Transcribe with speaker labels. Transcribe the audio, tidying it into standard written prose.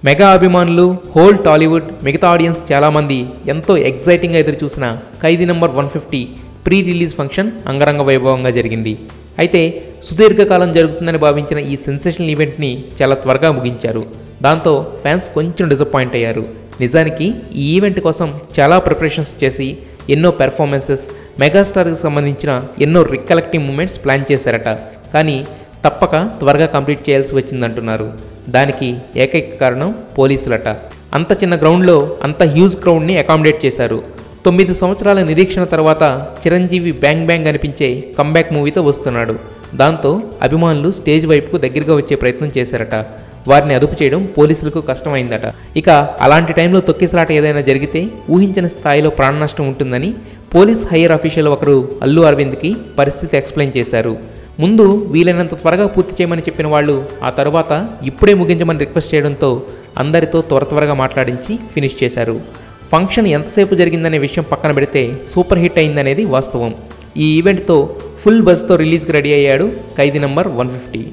Speaker 1: Mega అభిమానులు, whole Tollywood, మిగతా audience చాలామంది ఎంతో ఎగ్జైటింగ్గా ఎదురు చూసిన ఖైదీ నంబర్ 150 ప్రీ రిలీజ్ ఫంక్షన్ అంగరంగ వైభవంగా జరిగింది. అయితే సుదీర్ఘకాలం జరుగుతుందని భావించిన ఈ సెన్సేషనల్ ఈవెంట్ని చాలా త్వరగా ముగించారు. దాంతో ఫ్యాన్స్ కొంచెం డిసప్పాయింట్ అయ్యారు. నిజానికి ఈ ఈవెంట్ కోసం చాలా ప్రిపరేషన్స్ చేసి ఎన్నో పెర్ఫార్మెన్సెస్, మెగాస్టార్కి సంబంధించిన ఎన్నో రికలెక్టివ్ మూమెంట్స్ ప్లాన్ చేశారట. కానీ తప్పక త్వరగా కంప్లీట్ చేయాల్సి వచ్చిందంటున్నారు. దానికి ఏకైక కారణం పోలీసులట. అంత చిన్న గ్రౌండ్లో అంత హ్యూజ్ క్రౌడ్ని అకామిడేట్ చేశారు. 9 సంవత్సరాల నిరీక్షణ తర్వాత చిరంజీవి బ్యాంగ్ బ్యాంగ్ అనిపించే కంబ్యాక్ మూవీతో వస్తున్నాడు. దాంతో అభిమానులు స్టేజ్ వైపుకు దగ్గరగా వచ్చే ప్రయత్నం చేశారట. వారిని అదుపు చేయడం పోలీసులకు కష్టమైందట. ఇక అలాంటి టైంలో తొక్కిసలాట ఏదైనా జరిగితే ఊహించని స్థాయిలో ప్రాణ నష్టం ఉంటుందని పోలీస్ హైయర్ అఫీషియల్ ఒకరు అల్లు అరవింద్కి పరిస్థితి ఎక్స్ప్లెయిన్ చేశారు. ముందు వీలైనంత త్వరగా పూర్తి చేయమని చెప్పిన వాళ్ళు ఆ తర్వాత ఇప్పుడే ముగించమని రిక్వెస్ట్ చేయడంతో అందరితో త్వరగా మాట్లాడించి ఫినిష్ చేశారు. ఫంక్షన్ ఎంతసేపు జరిగిందనే విషయం పక్కన పెడితే సూపర్ హిట్ అయిందనేది వాస్తవం. ఈ ఈవెంట్తో ఫుల్ బజ్తో రిలీజ్కి రెడీ అయ్యాడు ఖైదీ నంబర్ 150.